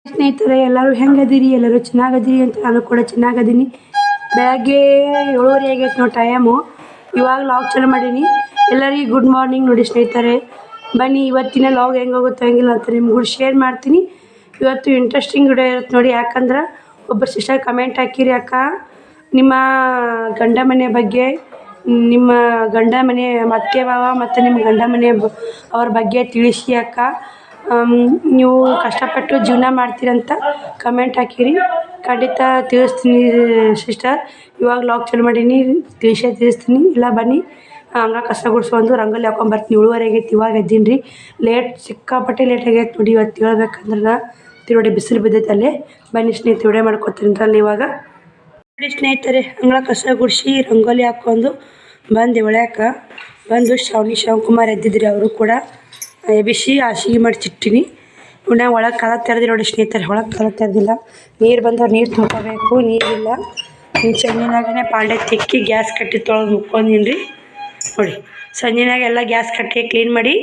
ಸ್ನೇಹಿತರೆ ಎಲ್ಲರೂ ಹೆಂಗದಿರಿ? ಎಲ್ಲರೂ ಚೆನ್ನಾಗದಿರಿ ಅಂತ ನಾನು ಕೂಡ ಚೆನ್ನಾಗದೀನಿ. ಬೆಳಗ್ಗೆ 7:30 ಆಗೈತೆ ನೋಡಿ ಟೈಮು. ಇವಾಗ ಲಾಗ್ ಚಾಲು ಮಾಡೀನಿ. ಎಲ್ಲರಿಗೂ ಗುಡ್ ಮಾರ್ನಿಂಗ್. ನೋಡಿ ಸ್ನೇಹಿತರೆ, ಬನ್ನಿ ಇವತ್ತಿನ ಲಾಗ್ ಹೆಂಗೆ ಹೋಗುತ್ತೆ ಹಂಗಿಲ್ಲ ಅಂತ ನಿಮ್ಗೆ ಶೇರ್ ಮಾಡ್ತೀನಿ. ಇವತ್ತು ಇಂಟ್ರೆಸ್ಟಿಂಗ್ ವಿಡಿಯೋ ಇರುತ್ತೆ ನೋಡಿ. ಯಾಕಂದ್ರೆ ಒಬ್ಬರು ಸಿಸ್ಟರ್ ಕಮೆಂಟ್ ಹಾಕಿರಿ, ಅಕ್ಕ ನಿಮ್ಮ ಗಂಡ ಮನೆ ಬಗ್ಗೆ, ನಿಮ್ಮ ಗಂಡ ಮನೆ ಅತ್ತೆ ಮಾವ ಮತ್ತು ನಿಮ್ಮ ಗಂಡ ಮನೆ ಅವ್ರ ಬಗ್ಗೆ ತಿಳಿಸಿ ಅಕ್ಕ, ನೀವು ಕಷ್ಟಪಟ್ಟು ಜೀವನ ಮಾಡ್ತೀರಂತ ಕಮೆಂಟ್ ಹಾಕಿರಿ. ಖಂಡಿತ ತಿಳಿಸ್ತೀನಿ ಸಿಸ್ಟರ್. ಇವಾಗ ಲಾಗ್ ಚಾಲು ಮಾಡೀನಿ, ತಿಳಿಸ್ತೀನಿ. ಇಲ್ಲ ಬನ್ನಿ ಹಂಗೆ ಕಸ ಗುಡಿಸ್ಕೊಂಡು ರಂಗೋಲಿ ಹಾಕೊಂಬರ್ತೀನಿ. 7:30 ಆಗೈತೆ, ಇವಾಗ ಎದ್ದೀನಿ ರೀ. ಸಿಕ್ಕಾಪಟ್ಟೆ ಲೇಟ್ ಆಗೈತೆ ನೋಡಿ. ಇವತ್ತು ಹೇಳ್ಬೇಕಂದ್ರೆ ನೋಡಿ ಬಿಸಿಲು ಬಿದ್ದೈತೆ ಅಲ್ಲೇ. ಬನ್ನಿ ಸ್ನೇಹಿತರೆ ವಿಡಿಯೋ ಮಾಡ್ಕೊತೀನಿ ಇವಾಗ. ನೋಡಿ ಸ್ನೇಹಿತರೆ, ಅಂಗಳ ಕಸ ಗುಡಿಸಿ ರಂಗೋಲಿ ಹಾಕ್ಕೊಂಡು ಬಂದು ಒಳ್ಯಾಕೆ ಬಂದು ಶಿವಕುಮಾರ್ ಎದ್ದಿದ್ರಿ. ಅವರು ಕೂಡ ಎಬ್ಬಿಸಿ ಹಾಸಿಗೆ ಮಾಡಿ ಚಿಟ್ಟಿನಿ. ಇನ್ನು ಒಳಗೆ ಕದ ತೆರೆದಿ ನೋಡಿ ಸ್ನೇಹಿತರೆ. ಒಳಗೆ ಕದ ತೆರೆದಿಲ್ಲ, ನೀರು ಬಂದವ್ರು ನೀರು ತುಂಬ್ಕೋಬೇಕು. ನೀರಿಲ್ಲ. ಸಂಜೆನಾಗೇ ಪಾಂಡೆ ತಿಕ್ಕಿ ಗ್ಯಾಸ್ ಕಟ್ಟಿ ತೊಳೆದು ಮುಕ್ಕೊಂಡಿನಿ ರೀ. ನೋಡಿ ಸಂಜೆನಾಗ ಎಲ್ಲ ಗ್ಯಾಸ್ ಕಟ್ಟಿ ಕ್ಲೀನ್ ಮಾಡಿ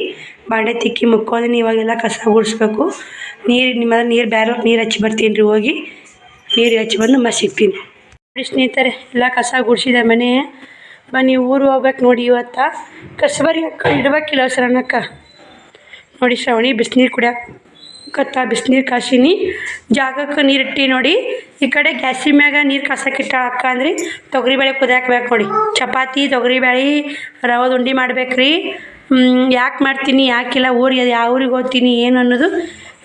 ಬಾಂಡೆ ತಿಕ್ಕಿ ಮುಕ್ಕೊಂಡಿನಿ. ಇವಾಗೆಲ್ಲ ಕಸ ಗುಡಿಸ್ಬೇಕು. ನೀರು ಬ್ಯಾರೆ ನೀರು ಹಚ್ಚಿ ಬರ್ತೀನಿ ರೀ. ಹೋಗಿ ನೀರು ಹಚ್ಚಿ ಬಂದು ಮತ್ತೆ ಸಿಗ್ತೀನಿ ನೋಡಿ ಸ್ನೇಹಿತರೆ. ಎಲ್ಲ ಕಸ ಗುಡಿಸಿದೆ ಮನೆ. ಬನ್ನಿ ಊರು ಹೋಗ್ಬೇಕು ನೋಡಿ. ಇವತ್ತು ಕಸಬರಿ ಇಡ್ಬೇಕಿಲ್ಲ ಸರಣಕ್ಕ. ನೋಡಿ ಶ್ರವಣಿ ಬಿಸಿನೀರು ಕುಡಿಯಕತ್ತ ಬಿಸಿನೀರು ಕಾಸಿನಿ. ಜಾಗಕ್ಕೆ ನೀರು ಇಟ್ಟು ನೋಡಿ. ಈ ಕಡೆ ಗ್ಯಾಸಿ ಮ್ಯಾಗ ನೀರು ಕಾಸಕ್ಕಿಟ್ಟ ಅಕ್ಕ ಅಂದ್ರಿ ತೊಗರಿಬೇಳೆ ಕುದಿಯಾಕ್ಬೇಕು ನೋಡಿ. ಚಪಾತಿ ತೊಗರಿಬೇಳೆ ರವದ ಉಂಡೆ ಮಾಡ್ಬೇಕ್ರಿ. ಯಾಕೆ ಮಾಡ್ತೀನಿ ಯಾಕಿಲ್ಲ ಊರಿಗೆ ಯಾವ ಊರಿಗೆ ಹೋಗ್ತೀನಿ ಏನು ಅನ್ನೋದು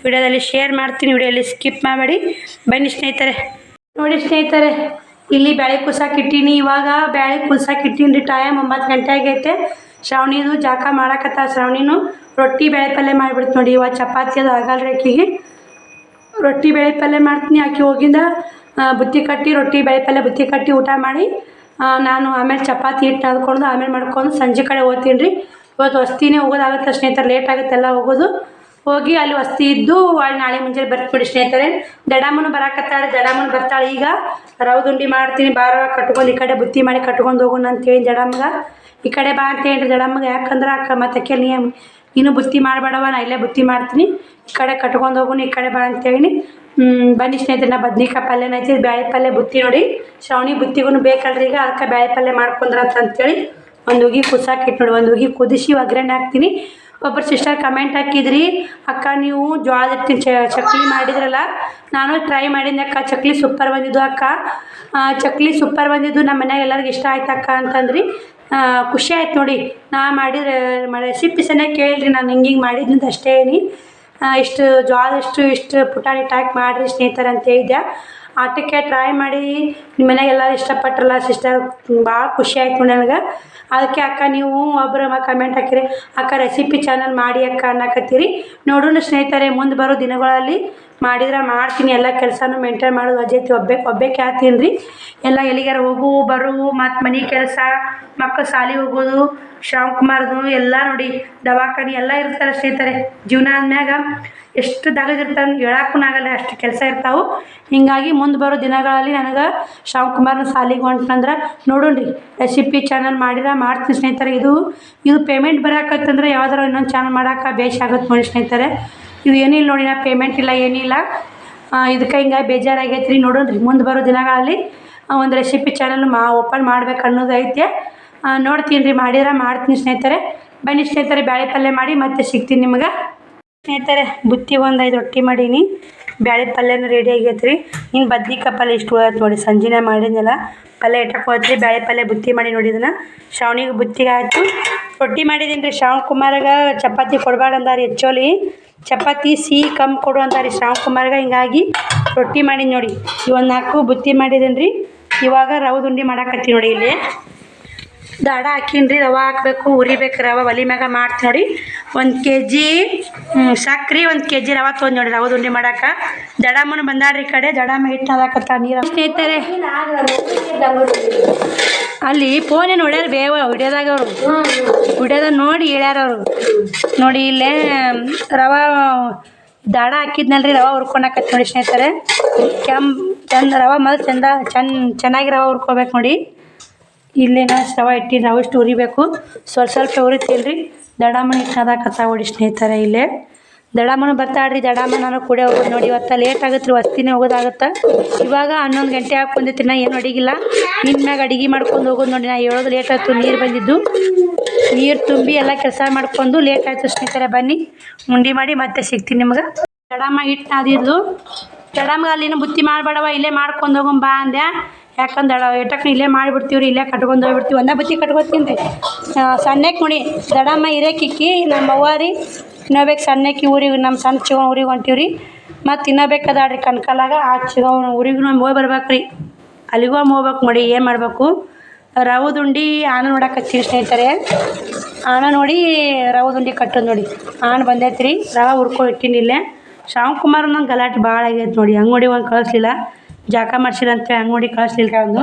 ವಿಡಿಯೋದಲ್ಲಿ ಶೇರ್ ಮಾಡ್ತೀನಿ. ವಿಡಿಯೋದಲ್ಲಿ ಸ್ಕಿಪ್ ಮಾಡಬೇಡಿ. ಬನ್ನಿ ಸ್ನೇಹಿತರೆ. ನೋಡಿ ಸ್ನೇಹಿತರೆ, ಇಲ್ಲಿ ಬೇಳೆ ಕುಸಾಕಿಟ್ಟೀನಿ. ಇವಾಗ ಬೇಳೆ ಕುಲ್ಸಾಕಿಟ್ಟೀನಿ ರೀ. ಟೈಮ್ 9 ಗಂಟೆ ಆಗೈತೆ. ಶ್ರಾವಣಿದು ಜಾಕ ಮಾಡಕತ್ತ. ಶ್ರಾವಣಿನು ರೊಟ್ಟಿ ಬೇಳೆ ಪಲ್ಯ ಮಾಡಿಬಿಡ್ತು ನೋಡಿ. ಇವಾಗ ಚಪಾತಿ ಅದು ಆಗಲ್ರಿ ಆಕಿಗೆ. ರೊಟ್ಟಿ ಬೇಳೆ ಪಲ್ಯ ಮಾಡ್ತೀನಿ. ಆಕೆ ಹೋಗಿಂದ ಬುತ್ತಿ ಕಟ್ಟಿ ರೊಟ್ಟಿ ಬೇಳೆ ಪಲ್ಯ ಬುತ್ತಿ ಕಟ್ಟಿ ಊಟ ಮಾಡಿ ನಾನು ಆಮೇಲೆ ಚಪಾತಿ ಹಿಟ್ಟು ನಾದ್ಕೊಂಡು ಆಮೇಲೆ ಮಾಡ್ಕೊಂಡು ಸಂಜೆ ಕಡೆ ಹೋಗ್ತೀನಿ ರೀ. ಇವತ್ತು ವಸ್ತಿನೇ ಹೋಗೋದಾಗುತ್ತೆ ಸ್ನೇಹಿತರೆ. ಲೇಟ್ ಆಗುತ್ತೆಲ್ಲ ಹೋಗೋದು. ಹೋಗಿ ಅಲ್ಲಿ ವಸ್ತಿ ಇದ್ದು ನಾಳೆ ಮುಂಜಾನೆ ಬರ್ತೀವಿ ಸ್ನೇಹಿತರೆ. ದಡಮ್ಮನು ಬರಾಕತ್ತಾಳೆ. ದಡಮ್ಮನು ಬರ್ತಾಳೆ. ಈಗ ರವದ ಉಂಡೆ ಮಾಡ್ತೀನಿ. ಬಾರ ಕಟ್ಕೊಂಡು ಈ ಕಡೆ ಬುತ್ತಿ ಮಾಡಿ ಕಟ್ಕೊಂಡು ಹೋಗೋಣ ಅಂತೇಳಿ ದಡಮ್ಮಗೆ ಈ ಕಡೆ ಬಾ ಅಂತ ಹೇಳಿ ದಡಮ್ಮಗೆ. ಯಾಕಂದ್ರೆ ಮತ್ತೆ ನೀನು ಬುತ್ತಿ ಮಾಡಬೇಡವ, ನಾ ಇಲ್ಲೇ ಬುತ್ತಿ ಮಾಡ್ತೀನಿ, ಈ ಕಡೆ ಕಟ್ಕೊಂಡು ಹೋಗೋಣ, ಈ ಕಡೆ ಬಾ ಅಂತೇಳಿ. ಬನ್ನಿ ಸ್ನೇಹಿತರೆ, ನಾ ಬದ್ನಿಕಾಯಿ ಪಲ್ಯನ ಐತಿ, ಬ್ಯಾಳೆ ಪಲ್ಯ ಬುತ್ತಿ ನೋಡಿ. ಶ್ರಾವಣಿ ಬುತ್ತಿಗೂ ಬೇಕಲ್ರಿ. ಈಗ ಅದಕ್ಕೆ ಬ್ಯಾಳೆ ಪಲ್ಯ ಮಾಡ್ಕೊಂಡ್ರಂತ ಅಂತೇಳಿ ಒಂದು ಉಗಿ ಕುಸಾಕಿಟ್ಟು ನೋಡಿ. ಒಂದು ಉಗಿ ಕುದಿಸಿ ಒಗ್ಗರಣೆ ಹಾಕ್ತೀನಿ. ಒಬ್ಬರು ಸಿಸ್ಟರ್ ಕಮೆಂಟ್ ಹಾಕಿದ್ರಿ, ಅಕ್ಕ ನೀವು ಜೋಳದ ಹಿಟ್ಟಿನ ಚಕ್ಲಿ ಮಾಡಿದ್ರಲ್ಲ, ನಾನು ಟ್ರೈ ಮಾಡಿದ್ದೆ ಅಕ್ಕ, ಚಕ್ಲಿ ಸೂಪರ್ ಬಂದಿದ್ದು ಅಕ್ಕ, ಚಕ್ಲಿ ಸೂಪರ್ ಬಂದಿದ್ದು, ನಮ್ಮ ಮನ್ಯಾಗ ಎಲ್ಲರಿಗೂ ಇಷ್ಟ ಆಯ್ತು ಅಕ್ಕ ಅಂತಂದ್ರಿ. ಖುಷಿ ಆಯ್ತು ನೋಡಿ. ನಾ ಮಾಡಿದ್ರೆ ರೆಸಿಪಿ ಸರಿಯಾಗಿ ಕೇಳಿರಿ. ನಾನು ಹಿಂಗೆ ಮಾಡಿದ್ನಂತ ಅಷ್ಟೇ ಇಷ್ಟು ಇಷ್ಟು ಪುಟಾಣಿ ಟ್ಯಾಕ್ ಮಾಡಿರಿ ಸ್ನೇಹಿತರೆ ಅಂತ ಹೇಳಿದ್ದೆ. ಆಟಕ್ಕೆ ಟ್ರೈ ಮಾಡಿ ನಿಮ್ಮ ಮನೆಯಾಗ ಎಲ್ಲರೂ ಇಷ್ಟಪಟ್ರಲ್ಲ ಸಿಸ್ಟರ್. ಭಾಳ ಖುಷಿ ಆಯ್ತು ನನಗೆ. ಅದಕ್ಕೆ ಅಕ್ಕ ನೀವು ಒಬ್ಬರು ಕಮೆಂಟ್ ಹಾಕಿರಿ, ಅಕ್ಕ ರೆಸಿಪಿ ಚಾನಲ್ ಮಾಡಿ ಅಕ್ಕ ಅನ್ನಕತ್ತೀರಿ. ನೋಡೋಣ ಸ್ನೇಹಿತರೆ, ಮುಂದೆ ಬರೋ ದಿನಗಳಲ್ಲಿ ಮಾಡಿದ್ರೆ ಮಾಡ್ತೀನಿ. ಎಲ್ಲ ಕೆಲಸನೂ ಮೇಂಟೈನ್ ಮಾಡೋದು ಅಜೈತಿ. ಒಬ್ಬಕ್ಕೆ ಆಗ್ತೀನಿ ರೀ. ಎಲ್ಲ ಎಲ್ಲಿಗಾರ ಹೋಗು ಬರು ಮತ್ತು ಮನೆ ಕೆಲಸ, ಮಕ್ಕಳು ಶಾಲೆಗೆ ಹೋಗೋದು, ಶಿವಕುಮಾರ್ದು ಎಲ್ಲ ನೋಡಿ, ದವಾಖಾನೆ ಎಲ್ಲ ಇರ್ತಾರೆ ಸ್ನೇಹಿತರೆ. ಜೀವನ ಅಂದ್ಮ್ಯಾಗ ಎಷ್ಟು ದಗದಿರ್ತಾವೆ ಹೇಳಕ್ಕೂ ಆಗಲ್ಲ, ಅಷ್ಟು ಕೆಲಸ ಇರ್ತಾವೆ. ಹೀಗಾಗಿ ಮುಂದೆ ಬರೋ ದಿನಗಳಲ್ಲಿ ನನಗೆ ಶಿವಕುಮಾರ್ನ ಶಾಲೆಗೆ ಹೊಂಟ್ನಂದ್ರೆ ನೋಡೋಣ್ರಿ ರೆಸಿಪಿ ಚಾನಲ್ ಮಾಡ್ತೀನಿ ಸ್ನೇಹಿತರೆ. ಇದು ಪೇಮೆಂಟ್ ಬರೋಕತ್ತಂದ್ರೆ ಯಾವ್ದಾರು ಇನ್ನೊಂದು ಚಾನಲ್ ಮಾಡೋಕೆ ಬೇಷ್ ಆಗುತ್ತೆ ನೋಡಿ ಸ್ನೇಹಿತರೆ. ಇದು ಏನಿಲ್ಲ ನೋಡಿ, ನಾ ಪೇಮೆಂಟ್ ಇಲ್ಲ ಏನಿಲ್ಲ, ಇದಕ್ಕೆ ಹಿಂಗೆ ಬೇಜಾರಾಗೈತೆ ರೀ. ನೋಡೋಣ್ರಿ ಮುಂದೆ ಬರೋ ದಿನಗಳಲ್ಲಿ ಒಂದು ರೆಸಿಪಿ ಚಾನಲ್ ಓಪನ್ ಮಾಡ್ಬೇಕು ಅನ್ನೋದು ಐತೆ. ನೋಡ್ತೀನಿ ರೀ, ಮಾಡ್ತೀನಿ ಸ್ನೇಹಿತರೆ. ಬನ್ನಿ ಸ್ನೇಹಿತರೆ, ಬ್ಯಾಳೆ ಪಲ್ಯ ಮಾಡಿ ಮತ್ತೆ ಸಿಗ್ತೀನಿ ನಿಮ್ಗೆ ಸ್ನೇಹಿತರೆ. ಬುತ್ತಿ ಒಂದು 5 ರೊಟ್ಟಿ ಮಾಡೀನಿ. ಬ್ಯಾಳೆ ಪಲ್ಯನೂ ರೆಡಿ ಆಗೈತೆ ರೀ. ಇನ್ನು ಬದ್ನಿಕಾಯಿ ಪಲ್ಯ ಇಷ್ಟು ಹೋಯ್ತು ನೋಡಿ. ಸಂಜೆನೇ ಮಾಡಿದ್ನೆಲ್ಲ ಪಲ್ಯ ಇಟ್ಟಕ್ಕೆ ಹೋಯ್ತು ರೀ. ಬ್ಯಾಳೆ ಪಲ್ಯ ಬುತ್ತಿ ಮಾಡಿ ನೋಡಿ. ಇದನ್ನು ಶ್ರಾವಣಿಗೆ ಬುತ್ತಿಗೆ ಆಯಿತು. ರೊಟ್ಟಿ ಮಾಡಿದ್ದೀನಿ ರೀ. ಶಿವಕುಮಾರ್ಗೆ ಚಪಾತಿ ಕೊಡಬೇಡ ಅಂದಾರಿ. ಹೆಚ್ಚೋಲಿ ಚಪಾತಿ ಕಮ್ಮಿ ಕೊಡು ಅಂದಾರಿ ಶಿವಕುಮಾರ್ಗೆ. ಹಿಂಗಾಗಿ ರೊಟ್ಟಿ ಮಾಡೀನಿ ನೋಡಿ. ಇವೊಂದು 4 ಬುತ್ತಿ ಮಾಡಿದ್ದೀನಿ ರೀ. ಇವಾಗ ರವದ ಉಂಡೆ ಮಾಡಾಕತ್ತೀನಿ ನೋಡಿ. ಇಲ್ಲಿ ದಾಡ ಹಾಕೀನಿ ರೀ. ರವೆ ಹಾಕಬೇಕು, ಉರಿಬೇಕು. ರವೆ ಒಲೆ ಮ್ಯಾಗ ಮಾಡ್ತೀನಿ ನೋಡಿ. 1 kg ಸಕ್ರೆ 1 kg ರವೆ ತೊಗೊಂಡು ನೋಡಿ ರವದ ಉಂಡೆ ಮಾಡಕ್ಕೆ. ದಡಮ್ಮನ ಬಂದಾಡ್ರಿ ಈ ಕಡೆ. ದಡಮ್ಮ ಹಿಟ್ಟು ಹಾಕತ್ತ ನೀರು ಸ್ನೇಹಿತರೆ. ಅಲ್ಲಿ ಫೋನೇ ನೋಡ್ಯಾರ ಬೇವ ವಿಡಿಯೋದಾಗ. ಅವರು ವಿಡಿಯೋದಾಗ ನೋಡಿ ಹೇಳ್ಯಾರ ಅವರು. ನೋಡಿ ಇಲ್ಲೇ ರವೆ ದಾಡ ಹಾಕಿದ್ನಲ್ರಿ, ರವೆ ಹುರ್ಕೊಳಕತ್ತಿ ನೋಡಿ ಸ್ನೇಹಿತರೆ. ಚಂದ ರವೆ ಮೊದಲು ಚೆನ್ನಾಗಿ ರವೆ ಹುರ್ಕೋಬೇಕು ನೋಡಿ. ಇಲ್ಲೇನ ರವೆ ಇಟ್ಟಿನಿ. ರವೆ ಇಷ್ಟು ಉರಿಬೇಕು. ಸ್ವಲ್ಪ ಉರಿತೀನಿ ರೀ. ದಡಮ್ಮನ ಹಿಟ್ಟು ಹಾಕತ್ತ ನೋಡಿ ಸ್ನೇಹಿತರೆ. ಇಲ್ಲೇ ದಡಮ್ಮನೂ ಬರ್ತಾಳ್ರಿ. ದಡಮ್ಮ ನಾನು ಕೂಡ ಹೋಗೋದು ನೋಡಿ. ಇವತ್ತು ಲೇಟ್ ಆಗುತ್ತೆ ರೀ, ವಸ್ತಿನೇ ಹೋಗೋದಾಗತ್ತೆ. ಇವಾಗ 11 ಗಂಟೆ ಹಾಕ್ಕೊಂಡೈತಿ, ನಾ ಏನು ಅಡಿಗಿಲ್ಲ. ಇನ್ಮ್ಯಾಗ ಅಡಿಗೆ ಮಾಡ್ಕೊಂಡು ಹೋಗೋದು ನೋಡಿ. ನಾ ಹೇಳೋದು ಲೇಟ್ ಆಯ್ತು, ನೀರು ಬಂದಿದ್ದು, ನೀರು ತುಂಬಿ ಎಲ್ಲ ಕೆಲಸ ಮಾಡ್ಕೊಂಡು ಲೇಟ್ ಆಯಿತು ಸ್ನೇಹಿತರೆ. ಬನ್ನಿ ಉಂಡೆ ಮಾಡಿ ಮತ್ತೆ ಸಿಗ್ತೀನಿ ನಿಮ್ಗೆ. ದಡಮ್ಮ ಹಿಟ್ಟು ನಾದಿದ್ಲು. ದಡಮ್ಗೆ ಅಲ್ಲಿನ ಬುತ್ತಿ ಮಾಡಬೇಡವ, ಇಲ್ಲೇ ಮಾಡ್ಕೊಂಡು ಹೋಗಂಬಾ ಅಂದೆ. ಯಾಕಂದ್ರೆ ಏಟಕ್ಕೆ ಇಲ್ಲೇ ಮಾಡಿಬಿಡ್ತೀವಿ ರೀ, ಇಲ್ಲೇ ಕಟ್ಕೊಂಡು ಹೋಗ್ಬಿಡ್ತೀವಿ. ಒಂದೇ ಬುತ್ತಿ ಕಟ್ಕೊತೀನಿ ರೀ. ಸಣ್ಣಕ್ಕೆ ನೋಡಿ ದಡಮ್ಮ ಹಿರೇಕಿಕ್ಕಿ ನಮ್ಮ ಅವ್ವ ರೀ. ಇನ್ನೋಬೇಕು ಸಣ್ಣಕ್ಕಿ ಊರಿಗೆ, ನಮ್ಮ ಸಣ್ಣ ಚಿಗವನ ಊರಿಗೆ ಹೊಂಟೀವಿ ರೀ. ಮತ್ತು ಇನ್ನೋಬೇಕದಾಳ್ರಿ ಕಣ್ಕಲಾಗ. ಆ ಚಿಗವನ ಊರಿಗೂ ನಾವು ಹೋಗಿ ಬರ್ಬೇಕು ರೀ. ಅಲ್ಲಿಗೂ ಹೋಗ್ಬೇಕು ನೋಡಿ. ಏನು ಮಾಡಬೇಕು, ರವದ ಉಂಡೆ ಆನ ನೋಡಕತ್ತೀವಿ ಸ್ನೇಹಿತರೆ. ಆನ ನೋಡಿ ರವದ ಉಂಡೆ ಕಟ್ಟೋದು ನೋಡಿ. ಆನ ಬಂದೈತೆ ರೀ, ರವೆ ಹುರ್ಕೊ ಇಟ್ಟಿನಿ ಇಲ್ಲೇ. ಶ್ರಾವಣಕುಮಾರ್ ನಂಗೆ ಗಲಾಟೆ ಭಾಳ ಆಗೈತೆ ನೋಡಿ. ಅಂಗಡಿ ಒಂದು ಕಳಿಸ್ಲಿಲ್ಲ, ಜಾಕ ಮಾಡ್ಸಿಲ್ಲ ಅಂತೇಳಿ ಅಂಗಡಿ ಕಳಿಸ್ಲಿಲ್ಲ. ಒಂದು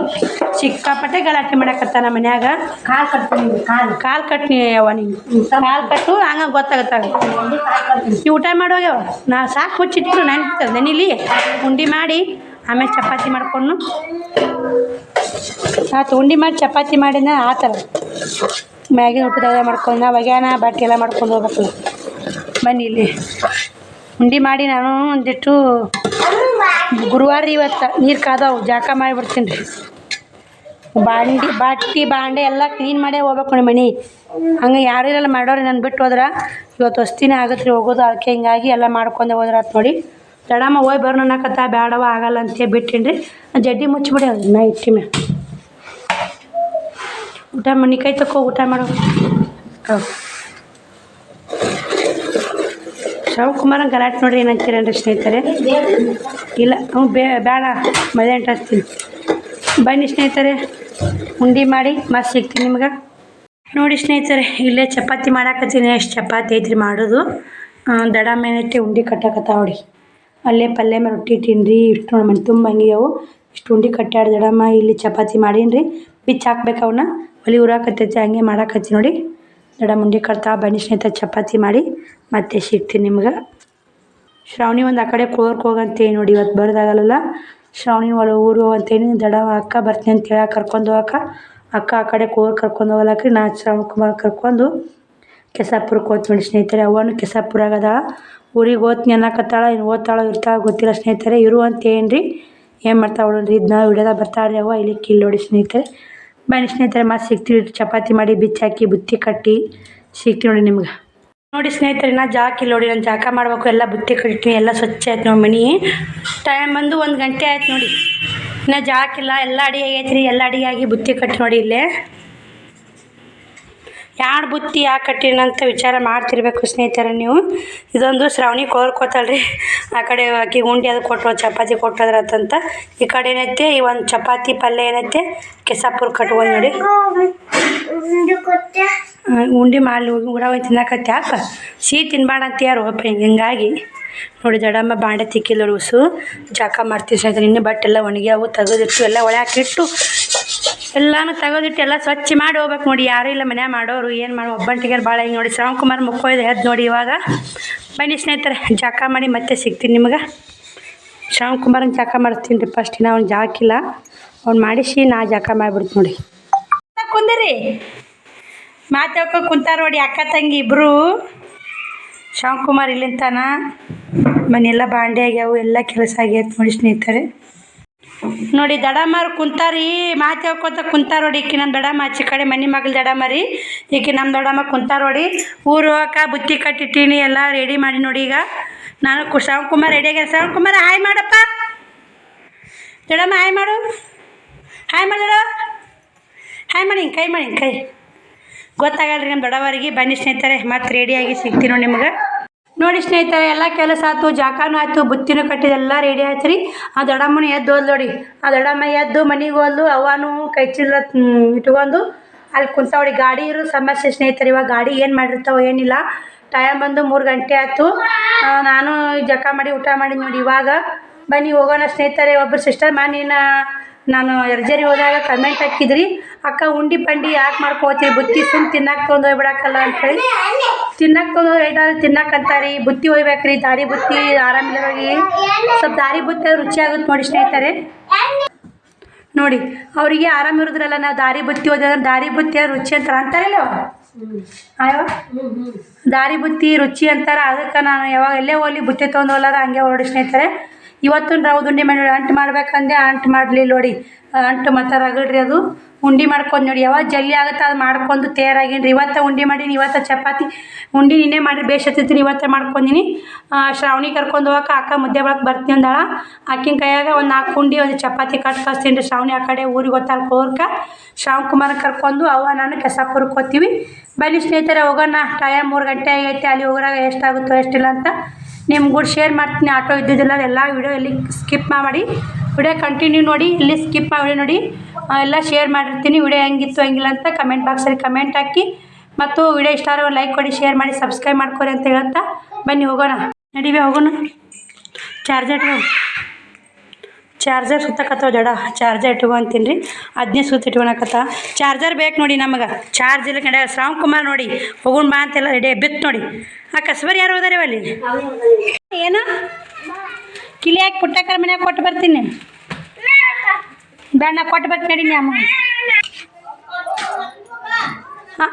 ಸಿಕ್ಕಾಪಟ್ಟೆ ಗಲಾಟೆ ಮಾಡಕತ್ತ ನಮ್ಮ ಮನ್ಯಾಗ. ಕಾಲು ಕಟ್ತೀನಿ, ಕಾಲು ಕಟ್ನಿ ಯಾವ ನೀವು ಕಾಲು ಕಟ್ಟು ಹಂಗೆ ಗೊತ್ತಾಗತ್ತ. ನೀವು ಊಟ ಮಾಡೋಗ್ಯವ ನಾ ಸಾಕು ಮುಚ್ಚಿಟ್ಟು ನೆನಿಲಿ ಉಂಡೆ ಮಾಡಿ ಆಮೇಲೆ ಚಪಾತಿ ಮಾಡ್ಕೊಂಡು ಆತು. ಉಂಡೆ ಮಾಡಿ ಚಪಾತಿ ಮಾಡಿನ ಆ ಥರ ಮ್ಯಾಗಿನ ಊಟದಾಗ ಮಾಡ್ಕೊಂಡು ನಾವು ಒಗ್ಯಾನ ಬಟ್ಟೆ ಎಲ್ಲ ಮಾಡ್ಕೊಂಡು ಹೋಗ್ಬೇಕಲ್ಲ. ಬನ್ನಿ ಇಲ್ಲಿ ಉಂಡೆ ಮಾಡಿ ನಾನು ಒಂದಿಟ್ಟು ಗುರುವಾರ ಇವತ್ತು ನೀರು ಕಾದವು ಜಾಕ ಮಾಡಿಬಿಡ್ತೀನಿ ರೀ. ಬಾಂಡೆ ಎಲ್ಲ ಕ್ಲೀನ್ ಮಾಡೇ ಹೋಗ್ಬೇಕು ನೋಡಿ ಮನೆ. ಹಂಗೆ ಯಾರು ಇರಲ್ಲ ಮಾಡೋರು ನಾನು ಬಿಟ್ಟು ಹೋದ್ರೆ ಇವತ್ತು ವಸ್ತಿನೇ ಆಗತ್ತೆ ರೀ ಹೋಗೋದು. ಅದಕ್ಕೆ ಹಿಂಗಾಗಿ ಎಲ್ಲ ಮಾಡ್ಕೊಂಡೆ ಹೋದ್ರೆ ಆತು ನೋಡಿ. ದಡಮ್ಮ ಹೋಗಿ ಬರೋಣ ಅನ್ನಕತ್ತ, ಬೇಡವ ಆಗಲ್ಲ ಅಂತೇಳಿ ಬಿಟ್ಟಿನಿ ರೀ. ಜಡ್ಡಿ ಮುಚ್ಚಿಬಿಡಿ ಅದು ನಾ ಇಟ್ಟಿ ಮ್ಯಾಗ. ಊಟ ಮನೆ ಕೈ ತಕೋ ಊಟ ಮಾಡೋ. ಹೌದು ಶ್ರಾವಣಕುಮಾರನ ಗಲಾಟೆ ನೋಡ್ರಿ ಏನಂತೀರೇನ್ರಿ ಸ್ನೇಹಿತರೆ. ಇಲ್ಲ ಬೇಡ ಮಳೆ ಅಂಟಿಸ್ತೀನಿ. ಬನ್ನಿ ಸ್ನೇಹಿತರೆ ಉಂಡೆ ಮಾಡಿ ಮತ್ತೆ ಸಿಗ್ತೀನಿ ನಿಮ್ಗೆ. ನೋಡಿ ಸ್ನೇಹಿತರೆ ಇಲ್ಲೇ ಚಪಾತಿ ಮಾಡಾಕತ್ತೀನಿ. ಎಷ್ಟು ಚಪಾತಿ ಐತ್ರಿ ಮಾಡೋದು. ದಡಮ್ಮ ಏನೈತಿ ಉಂಡೆ ಕಟ್ಟಾಕತ್ತ ನೋಡಿ. ಅಲ್ಲೇ ಪಲ್ಯ ಮೇಲೆ ರೊಟ್ಟಿ ಇಟ್ಟೀನಿ ರೀ. ಇಷ್ಟು ನೋಡಿ ಮನೆ ತುಂಬ ಹಂಗೆ ಅವು ಇಷ್ಟು ಉಂಡೆ ಕಟ್ಟಾಡಿ ದಡಮ್ಮ. ಇಲ್ಲಿ ಚಪಾತಿ ಮಾಡೀನಿ ರೀ, ಬಿಚ್ಚಿ ಹಾಕ್ಬೇಕು ಅವನ್ನ. ಒಲಿ ಉರಾಕತ್ತೈತಿ ಹಂಗೆ ಮಾಡಾಕತ್ತಿ ನೋಡಿ. ದಡಮ್ಮ ಉಂಡೆ ಕಟ್ತಾ. ಬನ್ನಿ ಸ್ನೇಹಿತರೆ ಚಪಾತಿ ಮಾಡಿ ಮತ್ತೆ ಸಿಗ್ತೀನಿ ನಿಮ್ಗೆ. ಶ್ರಾವಣಿ ಒಂದು ಆ ಕಡೆ ಕೋರ್ಕ್ ಹೋಗಂತೇಳಿ ನೋಡಿ. ಇವತ್ತು ಬರೋದಾಗಲ್ಲ. ಶ್ರಾವಣಿನ ಒಳ ಊರು ಹೋಗಂತೇಳಿ ದಡವ ಅಕ್ಕ ಬರ್ತೀನಿ ಅಂತ ಹೇಳಿ ಕರ್ಕೊಂಡು ಹೋಗಕ್ಕ. ಅಕ್ಕ ಆ ಕಡೆ ಕೋರ್ ಕರ್ಕೊಂಡು ಹೋಗಲಕ್ರಿ. ನಾ ಶ್ರಾವಣಕುಮಾರ್ ಕರ್ಕೊಂಡು ಕೆಸಾಪುರಕ್ಕೆ ಹೋಗ್ತೀನಿ ನೋಡಿ ಸ್ನೇಹಿತರೆ. ಅವನು ಕೆಸಾಪುರಾಗದ ಊರಿಗೆ ಓದ್ತೀನಿ ಅನ್ನಕತ್ತಾಳ. ಇನ್ನು ಓದ್ತಾಳೋ ಇರ್ತಾಳ ಗೊತ್ತಿಲ್ಲ ಸ್ನೇಹಿತರೆ. ಇರು ಅಂತ ಏನ್ರಿ ಏನು ಮಾಡ್ತಾಳೆ ನೋಡ್ರಿ. ಇದನ್ನ ವಿಡಿಯೋದಾಗ ಬರ್ತಾಳ್ರಿ ಅವ್ವ. ಇಲ್ಲಿ ಕಿಲ್ ನೋಡಿ ಸ್ನೇಹಿತರೆ. ಬನ್ನಿ ಸ್ನೇಹಿತರೆ ಮತ್ತೆ ಸಿಗ್ತೀವಿ. ಚಪಾತಿ ಮಾಡಿ ಬಿಚ್ಚಿ ಹಾಕಿ ಬುತ್ತಿ ಕಟ್ಟಿ ಸಿಗ್ತೀವಿ ನೋಡಿ ನಿಮ್ಗೆ. ನೋಡಿ ಸ್ನೇಹಿತರೆ ನಾ ಜಾಕಿಲ್ಲ ನೋಡಿ. ನಾನು ಜಾಕ ಮಾಡ್ಬೇಕು. ಎಲ್ಲ ಬುತ್ತಿ ಕಟ್ತೀನಿ, ಎಲ್ಲ ಸ್ವಚ್ಛ ಆಯ್ತು ನೋಡಿ ಮನೆ. ಟೈಮ್ ಬಂದು 1 ಗಂಟೆ ಆಯ್ತು ನೋಡಿ. ಇನ್ನು ಜಾಕಿಲ್ಲ, ಎಲ್ಲ ಅಡಿಗೆ ಆಗೈತೆ ರೀ. ಎಲ್ಲ ಅಡಿಗೆ ಆಗಿ ಬುತ್ತಿ ಕಟ್ಟಿ ನೋಡಿ. ಇಲ್ಲೇ ಯಾರು ಬುತ್ತಿ ಯಾಕೆ ಕಟ್ಟಿನಂತ ವಿಚಾರ ಮಾಡ್ತಿರ್ಬೇಕು ಸ್ನೇಹಿತರೆ ನೀವು. ಇದೊಂದು ಶ್ರಾವಣಿ ಕೋರ್ಕೋತಾಳ್ರಿ. ಆ ಕಡೆ ಆಕಿ ಉಂಡೆ ಅದು ಕೊಟ್ಟು ಚಪಾತಿ ಕೊಟ್ಟದ್ರತ್ತಂತ. ಈ ಕಡೆ ಏನೈತೆ ಈ ಒಂದು ಚಪಾತಿ ಪಲ್ಯ ಏನೈತೆ ಕೆಸಾಪುರ ಕಟ್ಕೊಂಡು ನೋಡಿ. ಉಂಡೆ ಮಾಡಿ ಉಡವ ತಿನ್ನಕತ್ತೆ. ಯಾಕೆ ಸಿಹಿ ತಿನ್ಬೇಡ ಅಂತ ಯಾರು ಹಿಂಗಾಗಿ ನೋಡಿ. ದಡಮ್ಮ ಬಾಂಡೆ ತಿಕ್ಕಿಲ್ಲ ನೋಡಿ. ಉಸು ಜಾಕ ಮಾಡ್ತೀವಿ ಸ್ನೇಹಿತರೆ. ಇನ್ನೂ ಬಟ್ಟೆ ಎಲ್ಲ ಒಣಗ್ಯಾವು ತೆಗೆದಿಟ್ಟು ಎಲ್ಲ ಒಳೆ ಹಾಕಿಟ್ಟು ಎಲ್ಲನೂ ತೆಗೆದಿಟ್ಟು ಎಲ್ಲ ಸ್ವಚ್ಛ ಮಾಡಿ ಹೋಗ್ಬೇಕು ನೋಡಿ. ಯಾರೂ ಇಲ್ಲ ಮನ್ಯಾಗ ಮಾಡೋರು. ಏನು ಮಾಡೋ ಒಬ್ಬಂಟಿಗೆ ಭಾಳ ಹಿಂಗೆ ನೋಡಿ. ಶ್ರಾವಣಕುಮಾರ್ ಮುಕ್ಕೋಯ್ದು ಎದ್ದು ನೋಡಿ ಇವಾಗ. ಬನ್ನಿ ಸ್ನೇಹಿತರೆ ಜಾಕ ಮಾಡಿ ಮತ್ತೆ ಸಿಗ್ತೀನಿ ನಿಮ್ಗೆ. ಶ್ರಾವಣಕುಮಾರನ ಜಾಕ ಮಾಡಿಸ್ತೀನಿ ರೀ ಫಸ್ಟ್. ಇನ್ನು ಅವ್ನು ಜಾಕಿಲ್ಲ, ಅವ್ನು ಮಾಡಿಸಿ ನಾ ಜಾಕ ಮಾಡಿಬಿಡ್ತೀನಿ ನೋಡಿ. ಕುಂದಿರಿ ಮಾತಾಡ್ಕೊ ಕುಂತಾರ ನೋಡಿ ಅಕ್ಕ ತಂಗಿ ಇಬ್ಬರು. ಶ್ರಾವಣಕುಮಾರ್ ಇಲ್ಲಿಂತಾನ ಮನೆಯೆಲ್ಲ ಬಾಂಡೆ ಆಗ್ಯಾವು, ಎಲ್ಲ ಕೆಲಸ ಆಗೈತೆ ನೋಡಿ ಸ್ನೇಹಿತರೆ. ನೋಡಿ ದಡಮ್ಮರು ಕುಂತಾರಿ ಮಾತು ಹೇಳ್ಕೊತ ಕುಂತಾರ ನೋಡಿ. ಈಕಿ ನಮ್ಮ ದಡಮ್ಮ ಆಚೆ ಕಡೆ ಮನೆ ಮಗಳು ದಡಮ್ಮ ರೀ. ಈಕಿ ನಮ್ಮ ದಡಮ್ಮ ಕುಂತಾರ ನೋಡಿ. ಊರು ಹೋಗಕ್ಕೆ ಬುತ್ತಿ ಕಟ್ಟಿಟ್ಟೀನಿ, ಎಲ್ಲ ರೆಡಿ ಮಾಡಿ ನೋಡಿ. ಈಗ ನಾನು ಶ್ರಾವಣಕುಮಾರ್ ರೆಡಿ ಆಗ್ಯಾರ. ಶ್ರಾವಣಕುಮಾರ್ ಹಾಯ್ ಮಾಡಪ್ಪ. ದಡಮ್ಮ ಹಾಯ್ ಮಾಡು, ಹಾಯ್ ಮಾಡ, ಹಾಯ್ ಮಾಡಿ ಹಿಂಗೆ ಕೈ ಮಾಡಿ ಹಿಂಗೆ ಕೈ. ಗೊತ್ತಾಗಲ್ರಿ ನಮ್ಮ ದೊಡ್ಡವರಿಗೆ. ಬನ್ನಿ ಸ್ನೇಹಿತರೆ ಮತ್ತೆ ರೆಡಿಯಾಗಿ ಸಿಗ್ತೀನಿ ನೋಡಿ ನಿಮ್ಗೆ. ನೋಡಿ ಸ್ನೇಹಿತರೆ ಎಲ್ಲ ಕೆಲಸ ಆಯ್ತು, ಜಾಕಾನು ಆಯಿತು, ಬುತ್ತಿನೂ ಕಟ್ಟಿದೆಲ್ಲ ರೆಡಿ ಆಯ್ತು ರೀ. ಆ ದೊಡ್ಡಮ್ಮನ ಎದ್ದು ಹೋದ್ ನೋಡಿ. ಆ ದೊಡ್ಡಮ್ಮ ಎದ್ದು ಮನೆಗೆ ಹೋದ್ಲು. ಅವನು ಕೈ ಚೀಲ ಇಟ್ಕೊಂಡು ಅಲ್ಲಿ ಕುಂತವಳಿ. ಗಾಡಿ ಇರೋ ಸಮಸ್ಯೆ ಸ್ನೇಹಿತರೆ. ಇವಾಗ ಗಾಡಿ ಏನು ಮಾಡಿರ್ತಾವೆ ಏನಿಲ್ಲ. ಟೈಮ್ ಬಂದು 3 ಗಂಟೆ ಆಯಿತು. ನಾನು ಜಕ ಮಾಡಿ ಊಟ ಮಾಡಿ ನೋಡಿ. ಇವಾಗ ಬನ್ನಿ ಹೋಗೋಣ ಸ್ನೇಹಿತರೆ. ಒಬ್ಬರು ಸಿಸ್ಟರ್ ನಾನು ಎರ್ಜರಿ ಹೋದಾಗ ಕಮೆಂಟ್ ಹಾಕಿದ್ರಿ, ಅಕ್ಕ ಉಂಡೆ ಪಂಡಿ ಯಾಕೆ ಮಾಡ್ಕೋತೀರಿ, ಬುತ್ತಿ ಸುಮ್ಮನೆ ತಿನ್ನಕ್ಕೆ ತೊಗೊಂಡು ಹೋಗ್ಬಿಡಕ್ಕಲ್ಲ ಅಂಥೇಳಿ. ತಿನ್ನಕ್ಕೆ ತೊಗೊಂಡು ಏನಾದ್ರು ತಿನ್ನಕ್ಕಂತಾರಿ. ಬುತ್ತಿ ಒಯ್ಬೇಕ್ರಿ, ದಾರಿ ಬುತ್ತಿ ಆರಾಮಿಲ್ಲವಾಗಿ. ಸ್ವಲ್ಪ ದಾರಿ ಬುತ್ತಿ ರುಚಿ ಆಗುತ್ತೆ ನೋಡಿ ಸ್ನೇಹಿತರೆ. ನೋಡಿ ಅವರಿಗೆ ಆರಾಮಿರೋದ್ರಲ್ಲ ನಾವು ದಾರಿ ಬುತ್ತಿ ಹೋದ್ರೆ ದಾರಿ ಬುತ್ತಿ ರುಚಿ ಅಂತಾರೆ ಅಂತಾರಿಲ್ಲ. ದಾರಿ ಬುತ್ತಿ ರುಚಿ ಅಂತಾರೆ. ಅದಕ್ಕೆ ನಾನು ಯಾವಾಗ ಎಲ್ಲೇ ಹೋಗ್ಲಿ ಬುತ್ತಿ ತೊಗೊಂಡು ಹೋಗ್ಲಾರ ಹಂಗೆ ಹೊರಡಿ ಸ್ನೇಹಿತರೆ. ಇವತ್ತು ರವೆ ಉಂಡೆ ಮಾಡಿ ಅಂಟು ಮಾಡ್ಬೇಕಂದೆ ಅಂಟು ಮಾಡಲಿಲ್ಲ ನೋಡಿ. ಅಂಟು ಮತ್ತು ರಗಡ್ರಿ ಅದು ಉಂಡೆ ಮಾಡ್ಕೊಂಡು ನೋಡಿ ಯಾವಾಗ ಜಲ್ದಿ ಆಗುತ್ತೆ ಅದು ಮಾಡ್ಕೊಂಡು ತಯಾರಾಗೀನಿ. ಇವತ್ತು ಉಂಡೆ ಮಾಡೀನಿ. ಇವತ್ತು ಚಪಾತಿ ಉಂಡೆ ನಿನ್ನೆ ಮಾಡಿ ಬೇಯಿಸತ್ತಿದ್ದೀನಿ. ಇವತ್ತೇ ಮಾಡ್ಕೊಂಡೀನಿ. ಶ್ರಾವಣಿ ಕರ್ಕೊಂಡು ಹೋಗಕ್ಕೆ ಅಕ್ಕ ಮುದ್ದೆ ಬಳಕ್ಕೆ ಬರ್ತೀನಿ ಅಂದಾಳ. ಆಕಿನ ಕೈಯಾಗ ಒಂದು 4 ಉಂಡೆ ಒಂದು ಚಪಾತಿ ಕಟ್ ಕಳಿಸ್ತೀನಿ ರೀ. ಶ್ರಾವಣಿ ಆ ಕಡೆ ಊರಿಗೆ ಗೊತ್ತಲ್ಲ ಹೋಗ್ಕ ಶ್ರಾವಣ್ ಕುಮಾರ್ ಕರ್ಕೊಂಡು ಅವ್ವ ನಾನು ಕೆಸಾಪುರಕ್ಕೆ ಹೋಗ್ತೀವಿ. ಬನ್ನಿ ಸ್ನೇಹಿತರೆ ಹೋಗೋಣ. ಟೈಮ್ 3 ಗಂಟೆ ಆಗೈತೆ. ಅಲ್ಲಿ ಹೋಗೋರಾಗ ಎಷ್ಟಾಗುತ್ತೋ ಎಷ್ಟಿಲ್ಲ ಅಂತ ನಿಮ್ಗೆ ಕೂಡ ಶೇರ್ ಮಾಡ್ತೀನಿ. ಆಟೋ ಇದ್ದಿದ್ದಿಲ್ಲ ಎಲ್ಲ ವೀಡಿಯೋ ಎಲ್ಲಿ ಸ್ಕಿಪ್ ಮಾಡಿ ವಿಡಿಯೋ ಕಂಟಿನ್ಯೂ ನೋಡಿ. ಇಲ್ಲಿ ಸ್ಕಿಪ್ ಮಾಡಿ ನೋಡಿ. ಎಲ್ಲ ಶೇರ್ ಮಾಡಿರ್ತೀನಿ. ವಿಡಿಯೋ ಹೆಂಗಿತ್ತು ಹೆಂಗಿಲ್ಲ ಅಂತ ಕಮೆಂಟ್ ಬಾಕ್ಸಲ್ಲಿ ಕಮೆಂಟ್ ಹಾಕಿ ಮತ್ತು ವಿಡಿಯೋ ಇಷ್ಟ ಆದರೆ ಲೈಕ್ ಕೊಡಿ, ಶೇರ್ ಮಾಡಿ, ಸಬ್ಸ್ಕ್ರೈಬ್ ಮಾಡ್ಕೊರಿ ಅಂತ ಹೇಳ್ತಾ ಬನ್ನಿ ಹೋಗೋಣ. ನಡಿವೆ ಹೋಗೋಣ. ಚಾರ್ಜರ್ ಸುತ್ತಕತ್ತವ ಜಡ. ಚಾರ್ಜರ್ ಇಟ್ಕೊ ಅಂತೀನಿ ರೀ. ಅದನ್ನೇ ಸುತ್ತ ಇಟ್ಕೊಳಕತ್ತ. ಚಾರ್ಜರ್ ಬೇಕು ನೋಡಿ ನಮಗೆ. ಚಾರ್ಜ್ ಇಲ್ಲ ಕಡೆ ಶ್ರಾವಣ್ ಕುಮಾರ್ ನೋಡಿ ಹೋಗೋಣ ಬಾ ಅಂತೆಲ್ಲ ರೆಡಿ ಬಿತ್ತು ನೋಡಿ. ಆ ಕಸ್ಬರಿ ಯಾರು ಹೋದಾರೆ ಅಲ್ಲಿ ಏನು ಕಿಲಿ ಹಾಕಿ ಪುಟ್ಟಕ್ಕರ ಮನ್ಯಾಗ ಕೊಟ್ಟು ಬರ್ತೀನಿ. ಬೇಡ ನಾ ಕೊಟ್ಟು ಬರ್ತೀನಿ ನಡಿ ನ್ಯಾಮ. ಹಾಂ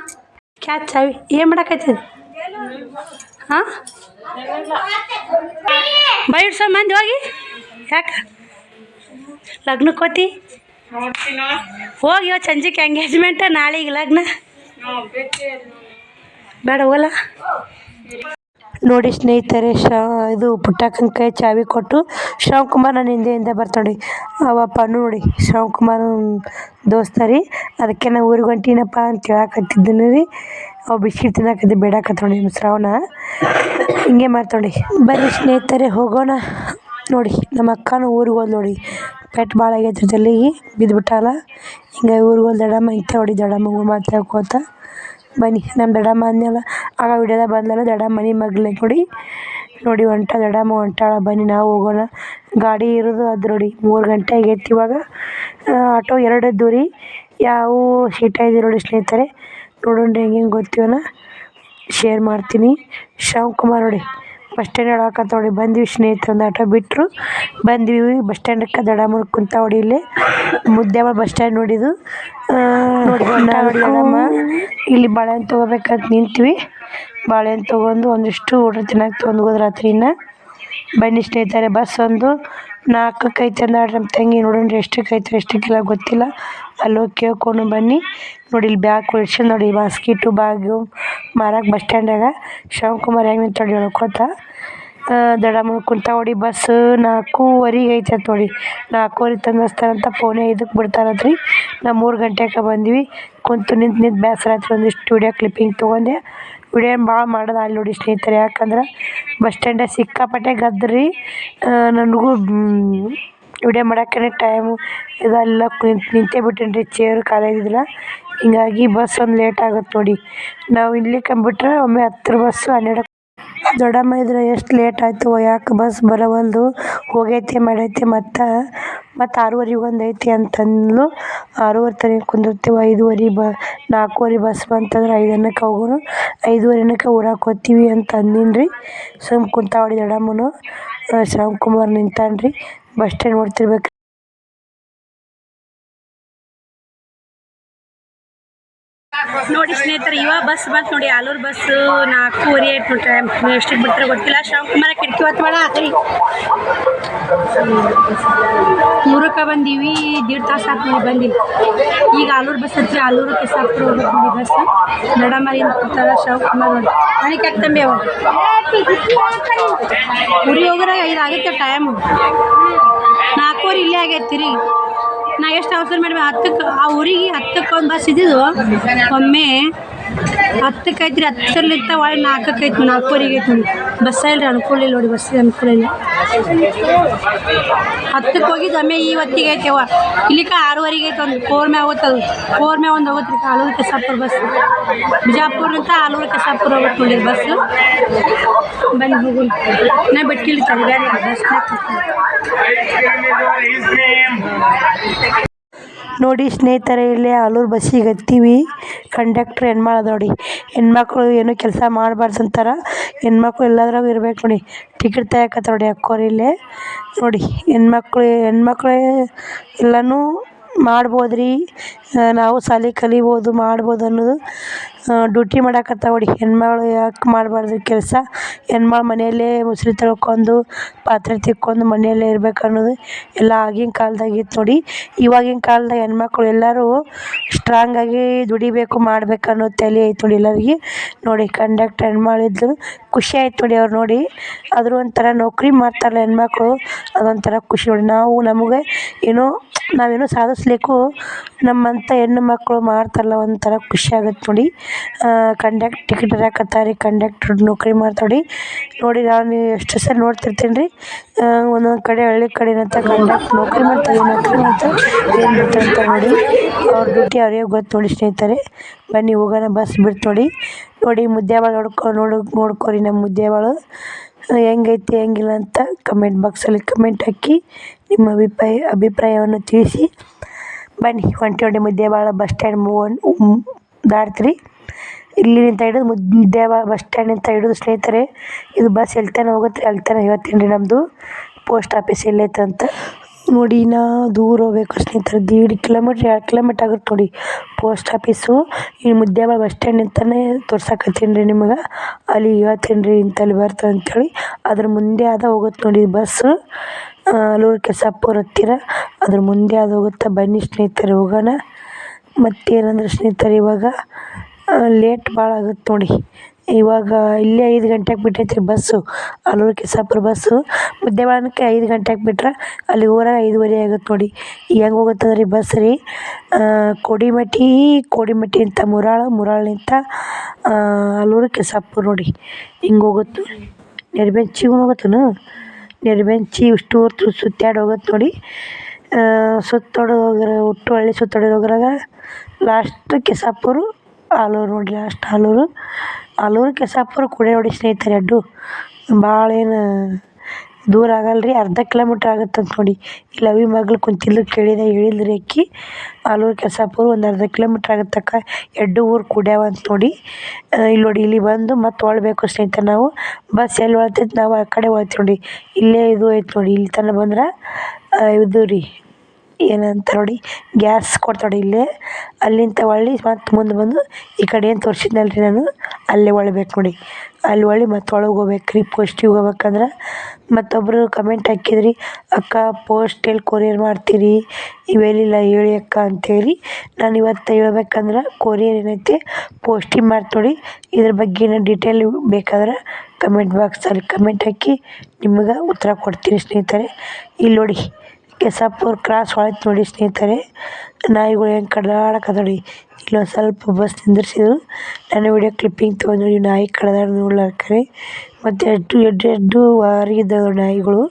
ಕ್ಯಾಚ್ ಚಾವಿ ಏನು ಮಾಡಕೈತದ? ಹಾಂ ಬೈಡ್ಸೋ ಮಂದಿ ಹೋಗಿ ಯಾಕೆ ಲಗ್ನಕ್ಕೆ ಹೋತಿ? ಹೋಗಿ ಇವತ್ತು ಸಂಜೆಗೆ ಎಂಗೇಜ್ಮೆಂಟ, ನಾಳೆಗೆ ಲಗ್ನ. ಬೇಡ ಹೋಗಲ್ಲ ನೋಡಿ ಸ್ನೇಹಿತರೆ. ಇದು ಪುಟ್ಟಕ್ಕನ ಕೈ ಚಾವಿ ಕೊಟ್ಟು ಶ್ರಾವಣ್ ಕುಮಾರ್ ನನ್ನ ಹಿಂದೆ ಬರ್ತಾಡಿ. ಅವಪ್ಪನು ನೋಡಿ ಶ್ರಾವಣ್ ಕುಮಾರ್ ದೋಸ್ತ ರೀ. ಅದಕ್ಕೆ ನಾ ಊರಿಗೆ ಹೊಂಟೀನಪ್ಪ ಅಂತ ಹೇಳಕತ್ತಿದ್ದೀನಿ ರೀ. ಅವು ಬಿಸ್ಕಿಟ್ ತಿನ್ನಕತ್ತಿ ಬೇಡಾಕತ್ತೋಡಿ ನಿಮ್ಮ ಶ್ರಾವಣ ಹಿಂಗೆ ಮಾಡ್ತಾಡಿ. ಬರ್ರಿ ಸ್ನೇಹಿತರೆ ಹೋಗೋಣ. ನೋಡಿ ನಮ್ಮ ಅಕ್ಕನೂ ಊರಿಗೆ ಹೋದ್ ನೋಡಿ. ಪೆಟ್ಟು ಭಾಳ ಆಗೈತೆ ತಲೆಗೆ ಬಿದ್ದುಬಿಟ್ಟಾಲ. ಹಿಂಗೆ ಊರಿಗೆ ಹೋದ್ ದಡಮ್ಮ ಇಂಥ ನೋಡಿ. ದಡಮ್ಮಗೂ ಮಾತಾಡ್ಕೋತ ಬನ್ನಿ. ನಮ್ಮ ದಡಮ್ಮ ಅಂದೆಲ್ಲ ಆಗ ವಿಡಿಯೋದಾಗ ಬಂದಲ್ಲ ದಡಮ್ಮ ಮನೆ ಮಗ್ಲೆ ನೋಡಿ ಹೊಂಟ ದಡಮ್ಮ ಹೊಂಟಾಳ. ಬನ್ನಿ ನಾವು ಹೋಗೋಣ. ಗಾಡಿ ಇರೋದು ಅದು ನೋಡಿ 3 ಗಂಟೆ ಆಗೈತಿ ಇವಾಗ. ಆಟೋ 2 ಇದ್ದು ರೀ. ಯಾವ ಸೀಟ ಇದೆ ನೋಡಿ ಸ್ನೇಹಿತರೆ. ನೋಡೋಣ ಹೆಂಗೆ ಗೊತ್ತೀವನ ಶೇರ್ ಮಾಡ್ತೀನಿ. ಶ್ರಾವಣ್ ಕುಮಾರ್ ನೋಡಿ ಬಸ್ ಸ್ಟ್ಯಾಂಡ್ ಹೇಳಕತ್ತ ನೋಡಿ. ಬಂದ್ವಿ ಸ್ನೇಹಿತರೆ. ಒಂದು ಆಟೋ ಬಿಟ್ಟರು ಬಂದ್ವಿ ಬಸ್ ಸ್ಟ್ಯಾಂಡಕ್ಕೆ. ದಡಮ್ಮ ಕುಂತ ಹೊಡಿ ಇಲ್ಲಿ ಮುದ್ದೆ ಬಸ್ ಸ್ಟ್ಯಾಂಡ್ ನೋಡಿದ್ದು ನೋಡಿ ದಡಮ್ಮ. ಇಲ್ಲಿ ಬಾಳೆಹಣ್ಣು ತೊಗೋಬೇಕಂತ ನಿಂತ್ವಿ. ಬಾಳೆಹಣ್ಣು ತೊಗೊಂಡು ಒಂದಿಷ್ಟು ಊಟ ತಿನ್ನಕ್ಕೆ ತೊಗೊಂಡು ಹೋದ್ ರಾತ್ರಿನ. ಬನ್ನಿ ಸ್ನೇಹಿತರೆ ಬಸ್ ಒಂದು 4ಕ್ಕೆ ಐತೆ ಅಂದಾಡ್ರಿ ನಮ್ಮ ತಂಗಿ. ನೋಡೋಣ ಎಷ್ಟಕ್ಕೆ ಐತೆ ಎಷ್ಟಕ್ಕಿಲ್ಲ ಗೊತ್ತಿಲ್ಲ. ಅಲ್ಲೋಗಿ ಕೇಳ್ಕೊಂಡು ಬನ್ನಿ. ನೋಡಿ ಇಲ್ಲಿ ಬ್ಯಾಗ್ ಕೊಡ್ಸಿ ನೋಡಿ ಬಾಸ್ಕಿಟು ಬ್ಯಾಗು ಮಾರಕ್ಕೆ ಬಸ್ ಸ್ಟ್ಯಾಂಡಾಗ. ಶ್ರಾವಣ್ ಕುಮಾರ್ ಹೆಂಗೆ ನಿಂತೊಡಿ ಹೇಳ್ಕೊತ. ದಡಮ್ಮ ಕುಂತ ಹೊಡಿ. ಬಸ್ 4:15 ಐತೆ ಅಂತ ನೋಡಿ. 4:15 ತಂದಿಸ್ತಾರಂತ. 4:45 ಬಿಡ್ತಾರಂತ್ರಿ. ನಾವು 3 ಗಂಟೆಗೆ ಬಂದ್ವಿ. ಕುಂತು ನಿಂತು ಬೇಸರ ಆಯ್ತು. ಒಂದಿಷ್ಟು ವಿಡಿಯೋ ಕ್ಲಿಪ್ಪಿಂಗ್ ತೊಗೊಂಡೆ. ವಿಡಿಯೋ ಭಾಳ ಮಾಡೋದು ಅಲ್ಲಿ ನೋಡಿ ಸ್ನೇಹಿತರೆ. ಯಾಕಂದ್ರೆ ಬಸ್ ಸ್ಟ್ಯಾಂಡಾಗ ಸಿಕ್ಕಾಪಟ್ಟೆ ಗದ್ರಿ. ನನಗೂ ವಿಡಿಯೋ ಮಾಡೋಕೆ ಟೈಮು ಇದೆಲ್ಲ ನಿಂತೇ ಬಿಟ್ಟೇನಿ ರೀ. ಚೇರು ಖಾಲಿ ಆಗಿದ್ದಿಲ್ಲ. ಹಿಂಗಾಗಿ ಬಸ್ ಒಂದು ಲೇಟ್ ಆಗುತ್ತೆ ನೋಡಿ. ನಾವು ಇಲ್ಲಿ ಕಂಬಿಟ್ರೆ ಒಮ್ಮೆ 10 ಬಸ್ಸು 12 ದೊಡ್ಡಮ್ಮ ಇದ್ರೆ ಎಷ್ಟು ಲೇಟ್ ಆಯಿತು ಯಾಕೆ ಬಸ್ ಬರವಲ್ದು ಹೋಗೈತೆ ಮಾಡೈತೆ. ಮತ್ತು 6:15 ಒಂದು ಐತಿ ಅಂತಂದ್ಲು. 6:15 ತನಕ ಕುಂದಿರ್ತೀವಿ. 5:15 4:15 ಬಸ್ ಬಂತಂದ್ರೆ 5 ಅನ್ನಕ್ಕೆ ಹೋಗೋನು. 5:15 ಅನ್ನಕ್ಕೆ ಊರಾಗ ಹೋಗ್ತೀವಿ ಅಂತ ಅಂದಿನಿ ರೀ. ಸುಮ್ಮ ಕುಂತಾವಡಿ ದೊಡ್ಡಮ್ಮನು. ಶ್ರಾವಣ್ ಕುಮಾರ್ ನಿಂತಾನ್ರಿ ಬಸ್ ಸ್ಟ್ಯಾಂಡ್ ನೋಡ್ತಿರ್ಬೇಕು. ನೋಡಿ ಸ್ನೇಹಿತರೆ ಇವಾಗ ಬಸ್ ಬಂತು ನೋಡಿ. ಆಲೂರು ಬಸ್ 4:15 ಆಯ್ತು ಟೈಮ್. ಎಷ್ಟಕ್ಕೆ ಬಿಡ್ತಾರೆ ಗೊತ್ತಿಲ್ಲ. ಶ್ರಾವಣ್ ಕುಮಾರ ಕಿಟಕಿ ಹೊತ್ತು ಬೇಡ ಆತ್ರಿ. 3ಕ್ಕೆ ಬಂದೀವಿ. 1.5 ತಾಸು ಆತು ಬಂದಿಲ್ಲ. ಈಗ ಆಲೂರು ಬಸ್ ಹತ್ತಿ ಆಲೂರು ಕೆಸಾಪುರ ಹೋಗ್ಬೇಕು ನೋಡಿ ಬಸ್. ದಡಮ್ಮರಿ ಕೂತಾರ ಶ್ರಾವಣ್ ಕುಮಾರ್ ನೋಡಿ. ಮನೆಗೆ ಹಾಕ್ತಂಬಿ ಅವ ಊರಿಗೆ ಹೋಗೋರಾಗ 5 ಆಗೈತೆ ಟೈಮು. 4:15 ಇಲ್ಲೇ ಆಗೈತಿ ರೀ. ನಾ ಎಷ್ಟು ಅವಸರ ಮಾಡಿ 10ಕ್ಕೆ ಆ ಊರಿಗೆ 10ಕ್ಕೆ ಒಂದು ಬಸ್ ಇದ್ದಿದ್ದು. ಒಮ್ಮೆ 10ಕ್ಕೆ ಐತ್ರಿ. 10ಲಿಂದ ಒಳ್ಳೆ 4ಕ್ಕೆ ಐತಿ. 4:15 ಐತಿ ನೋಡಿ. ಬಸ್ಸ ಇಲ್ಲರಿ ಅನುಕೂಲ ಇಲ್ಲ ನೋಡಿ. ಬಸ್ ಅನುಕೂಲ ಇಲ್ಲ. 10ಕ್ಕೆ ಹೋಗಿದ್ದು ಒಮ್ಮೆ ಈ ಹೊತ್ತಿಗೆ ಐತೆ ಅವ. ಇಲ್ಲಿಕ 6:15 ಐತೆ. ಒಂದು 4 ಮ್ಯಾಗ ಹೋಗ್ತದೆ. 4 ಮ್ಯಾಗ ಒಂದು ಹೋಗುತ್ತೆ ರೀ. ಆಲೂರು ಕೆಸಾಪುರ ಬಸ್. ಬಿಜಾಪುರದಿಂದ ಆಲೂರು ಕೆಸಾಪುರ ಹೋಗುತ್ತೆ ನೋಡಿ ಬಸ್ಸು. ಬನ್ನಿ ಹೋಗೋಣ. ನಾ ಬಿಟ್ಟಿಲ್ಲ ಬೇರೆ ಬಸ್ನಾಗ ನೋಡಿ ಸ್ನೇಹಿತರೆ. ಇಲ್ಲೇ ಆಲೂರು ಬಸ್ಸಿಗೆ ಹತ್ತೀವಿ. ಕಂಡಕ್ಟ್ರ್ ಹೆಣ್ಮಕ್ಳು ನೋಡಿ. ಹೆಣ್ಮಕ್ಳು ಏನೂ ಕೆಲಸ ಮಾಡಬಾರ್ದು ಅಂತಾರೆ. ಹೆಣ್ಮಕ್ಳು ಎಲ್ಲಾದ್ರಾಗೂ ಇರ್ಬೇಕು ನೋಡಿ. ಟಿಕೆಟ್ ತೆಗಿಯಕತ್ತಾರ ನೋಡಿ ಅಕ್ಕೋರು ಇಲ್ಲೇ ನೋಡಿ. ಹೆಣ್ಮಕ್ಳು ಎಲ್ಲನೂ ಮಾಡ್ಬೋದು ರೀ. ನಾವು ಶಾಲೆ ಕಲಿಬೋದು ಮಾಡ್ಬೋದು ಅನ್ನೋದು ಡ್ಯೂಟಿ ಮಾಡಾಕತ್ತಾವ ನೋಡಿ. ಹೆಣ್ಮಗಳು ಯಾಕೆ ಮಾಡಬಾರ್ದು ಕೆಲಸ? ಹೆಣ್ಮಳು ಮನೆಯಲ್ಲೇ ಮುಸುರೆ ತೊಳ್ಕೊಂಡು ಪಾತ್ರೆ ತಿಕ್ಕೊಂಡು ಮನೆಯಲ್ಲೇ ಇರ್ಬೇಕು ಅನ್ನೋದು ಎಲ್ಲ ಆಗಿನ ಕಾಲ್ದಾಗ ಇತ್ತು ನೋಡಿ. ಇವಾಗಿನ ಕಾಲ್ದಾಗ ಹೆಣ್ಮಕ್ಳು ಎಲ್ಲರೂ ಸ್ಟ್ರಾಂಗಾಗಿ ದುಡಿಬೇಕು ಮಾಡ್ಬೇಕು ಅನ್ನೋ ತಲೆ ಐತೆ ನೋಡಿ ಎಲ್ಲರಿಗೆ. ನೋಡಿ ಕಂಡಕ್ಟರ್ ಹೆಣ್ಮಗಳು ಇದ್ದರು ಖುಷಿ ಆಯ್ತು ನೋಡಿ ಅವ್ರು ನೋಡಿ. ಆದರೂ ಒಂಥರ ನೌಕರಿ ಮಾಡ್ತಾರಲ್ಲ ಹೆಣ್ಮಕ್ಳು, ಅದೊಂಥರ ಖುಷಿ ನೋಡಿ. ನಮಗೆ ನಾವೇನೋ ಸಾಧಿಸ್ಲಿಕ್ಕೂ ನಮ್ಮಂಥ ಹೆಣ್ಣು ಮಕ್ಕಳು ಮಾಡ್ತಾರಲ್ಲ ಒಂಥರ ಖುಷಿ ಆಗುತ್ತೆ ನೋಡಿ. ಟಿಕೆಟ್ ಹರಿಯಾಕತ್ತಾರೆ, ಕಂಡಕ್ಟ್ರ್ ನೌಕರಿ ಮಾಡ್ತಾರೆ ನೋಡಿ. ನಾನು ಎಷ್ಟು ಸಲ ನೋಡ್ತಿರ್ತೀನಿ ರೀ, ಒಂದೊಂದು ಕಡೆ ಹಳ್ಳಿ ಕಡೆನಂತ ಕಂಡಕ್ಟ್ರ್ ನೌಕರಿ ಮಾಡ್ತಾರೆ ಏನು ಬಿಡ್ತಾರೆ ನೋಡಿ. ಅವ್ರ ಡ್ಯೂಟಿ ಅವ್ರಿಗೆ ಗೊತ್ತು ನೋಡಿ ಸ್ನೇಹಿತರೆ. ಬನ್ನಿ ಹೋಗೋಣ, ಬಸ್ ಬಿಡ್ತು ನೋಡಿ. ಮುದ್ದೇಬಿಹಾಳ ನೋಡ್ಕೊರಿ ನಮ್ಮ ಮುದ್ದೇಬಿಹಾಳ ಹೆಂಗೈತಿ ಹೆಂಗಿಲ್ಲ ಅಂತ ಕಮೆಂಟ್ ಬಾಕ್ಸಲ್ಲಿ ಕಮೆಂಟ್ ಹಾಕಿ ನಿಮ್ಮ ಅಭಿಪ್ರಾಯವನ್ನು ತಿಳಿಸಿ. ಬನ್ನಿ ಹೊಂಟಿ ಮುದ್ದೇಬಿಹಾಳ ಬಸ್ ಸ್ಟ್ಯಾಂಡ್ ದಾಟ್ತೀರಿ. ಇಲ್ಲಿಂದ ಹಿಡಿದು ಮುದ್ದೇಬಿಹಾಳ ಬಸ್ ಸ್ಟ್ಯಾಂಡಿಂದ ಹಿಡಿದು ಸ್ನೇಹಿತರೆ ಇದು ಬಸ್ ಎಲ್ತನ ಹೋಗುತ್ತೆ ಅಲ್ತನ ಹೇಳ್ತೀನಿ ರೀ. ನಮ್ಮದು ಪೋಸ್ಟ್ ಆಫೀಸ್ ಎಲ್ಲೈತೆ ಅಂತ ನೋಡಿ. ದೂರ ಹೋಗ್ಬೇಕು ಸ್ನೇಹಿತರೆ, 1.5 ಕಿಲೋಮೀಟ್ರ್ 2 ಕಿಲೋಮೀಟ್ರ್ ಆಗುತ್ತೆ ನೋಡಿ ಪೋಸ್ಟ್ ಆಫೀಸು. ಈ ಮುದ್ದೇಬಿಹಾಳ ಬಸ್ ಸ್ಟ್ಯಾಂಡ್ ನಿಂತನೇ ತೋರ್ಸಕತ್ತೀನಿ ರೀ ನಿಮಗೆ. ಅಲ್ಲಿ ಹೇಳ್ತೀನಿ ರೀ ಇಂತಲ್ಲಿ ಬರ್ತದೆ ಅಂಥೇಳಿ. ಅದ್ರ ಮುಂದೆ ಹೋಗುತ್ತೆ ನೋಡಿ ಬಸ್ಸು. ಅಲ್ಲೂರು ಕೆಸಾಪುರ ಹತ್ತಿರ ಅದ್ರ ಮುಂದೆ ಹೋಗುತ್ತೆ. ಬನ್ನಿ ಸ್ನೇಹಿತರೆ ಹೋಗೋಣ. ಮತ್ತೇನಂದ್ರೆ ಸ್ನೇಹಿತರೆ ಇವಾಗ ಲೇಟ್ ಭಾಳ ಆಗುತ್ತೆ ನೋಡಿ. ಇವಾಗ ಇಲ್ಲೇ 5 ಗಂಟೆಗೆ ಬಿಟ್ಟೈತೆ ರೀ ಬಸ್ಸು. ಅಲ್ಲೂರು ಕೆಸಾಪುರ ಬಸ್ಸು ಮುದ್ದೇಬಿಹಾಳಕ್ಕೆ 5 ಗಂಟೆಗೆ ಬಿಟ್ರೆ ಅಲ್ಲಿ ಊರಾಗ 5:30 ಆಗುತ್ತೆ ನೋಡಿ. ಹೆಂಗೆ ಹೋಗುತ್ತಂದ್ರೆ ರೀ ಬಸ್ ರೀ, ಕೋಡಿಮಟ್ಟಿ ಅಂತ ಮುರಾಳ್ನಿಂತ ಅಲ್ಲೂರು ಕೆಸಾಪುರ ನೋಡಿ ಹಿಂಗೆ ಹೋಗುತ್ತೆ. ನೆರಬೆಂಚಿಗೂ ಹೋಗುತ್ತೇನು, ನೆರಬೆಂಚಿ ಇಷ್ಟು ಸುತ್ತಾಡಿ ಹೋಗುತ್ತೆ ನೋಡಿ. ಹುಟ್ಟುಹಳ್ಳಿ ಸುತ್ತೋದ್ರಾಗ ಲಾಸ್ಟ್ ಕೆಸಾಪುರ ಆಲೂರು ನೋಡಿ. ಲಾಸ್ಟ್ ಆಲೂರು ಕೆಸಾಪುರ ಕೂಡ ನೋಡಿ ಸ್ನೇಹಿತರೆ. ಭಾಳ ಏನು ದೂರ ಆಗಲ್ಲ ರೀ, ಅರ್ಧ ಕಿಲೋಮೀಟ್ರ್ ಆಗುತ್ತಂತ ನೋಡಿ. ಇಲ್ಲಿ ಅವಿ ಮಗಳು ಕುಂತಿದ್ದು ಹೇಳಿದ್ರಿ ಅಕ್ಕಿ. ಆಲೂರು ಕೆಸಾಪುರ ಒಂದು ಅರ್ಧ ಕಿಲೋಮೀಟ್ರ್ ಆಗುತ್ತಕ್ಕ. 2 ಊರು ಕೂಡ್ಯಾವ ಅಂತ ನೋಡಿ. ಇಲ್ಲಿ ನೋಡಿ, ಇಲ್ಲಿ ಬಂದು ಮತ್ತೆ ಹೊಳ್ಬೇಕು ಸ್ನೇಹಿತರೆ ನಾವು. ಬಸ್ ಎಲ್ಲಿ ಹೊಳ್ತೈತೆ ನಾವು ಆ ಕಡೆ ಹೊಳ್ತೀವಿ ನೋಡಿ. ಇಲ್ಲೇ ಇದು ಐತೆ ನೋಡಿ, ಇಲ್ಲಿ ತನಕ ಬಂದ್ರೆ ಇದು ರೀ ಏನಂತ ನೋಡಿ ಗ್ಯಾಸ್ ಕೊಡ್ತಾಳೆ ಇಲ್ಲೇ. ಅಲ್ಲಿಂದ ಹೊಳ್ಳಿ ಮತ್ತೆ ಮುಂದೆ ಬಂದು ಈ ಕಡೆ ಏನು ತೋರಿಸಿದ್ನಲ್ಲ ರೀ ನಾನು ಅಲ್ಲೇ ಹೊಳ್ಬೇಕು ನೋಡಿ. ಅಲ್ಲಿ ಹೊಳ್ಳಿ ಮತ್ತೆ ಒಳಗೆ ಹೋಗ್ಬೇಕು ರೀ ಪೋಸ್ಟಿಗೆ ಹೋಗ್ಬೇಕಂದ್ರೆ. ಮತ್ತೊಬ್ಬರು ಕಮೆಂಟ್ ಹಾಕಿದ್ರಿ, ಅಕ್ಕ ಪೋಸ್ಟ್ ಎಲ್ಲಿ ಕೊರಿಯರ್ ಮಾಡ್ತೀರಿ ಇವೆಲ್ಲಿಲ್ಲ ಹೇಳಿ ಅಕ್ಕ ಅಂತೇಳಿ. ನಾನು ಇವತ್ತು ಹೇಳ್ಬೇಕಂದ್ರೆ ಕೊರಿಯರ್ ಏನೈತೆ ಪೋಸ್ಟಿಂಗ್ ಮಾಡ್ತೀವಿ. ಇದ್ರ ಬಗ್ಗೆ ಏನೋ ಡೀಟೇಲ್ ಬೇಕಾದ್ರೆ ಕಮೆಂಟ್ ಬಾಕ್ಸಲ್ಲಿ ಕಮೆಂಟ್ ಹಾಕಿ ನಿಮ್ಗೆ ಉತ್ತರ ಕೊಡ್ತೀನಿ ಸ್ನೇಹಿತರೆ. ಇಲ್ಲಿ ನೋಡಿ ಕೆಸಾಪುರ ಕ್ರಾಸ್ ಹೊಳೈತೆ ನೋಡಿ ಸ್ನೇಹಿತರೆ. ನಾಯಿಗಳು ಹೆಂಗೆ ಕಡ್ದಾಡಕತ್ತ ನೋಡಿ. ಇಲ್ಲೊಂದು ಸ್ವಲ್ಪ ಬಸ್ ನಿಂದಿರ್ಸಿದ್ರು. ನಾನು ವಿಡಿಯೋ ಕ್ಲಿಪ್ಪಿಂಗ್ ತೊಗೊಂಡು ನೋಡಿ ನಾಯಿ ಕಡ್ದಾಡ ನೋಡ್ಲಾರ್ಕರೆ. ಮತ್ತು ಎಡ್ಡು ವಾರಿಗಿದ್ದಾವೆ ನಾಯಿಗಳು.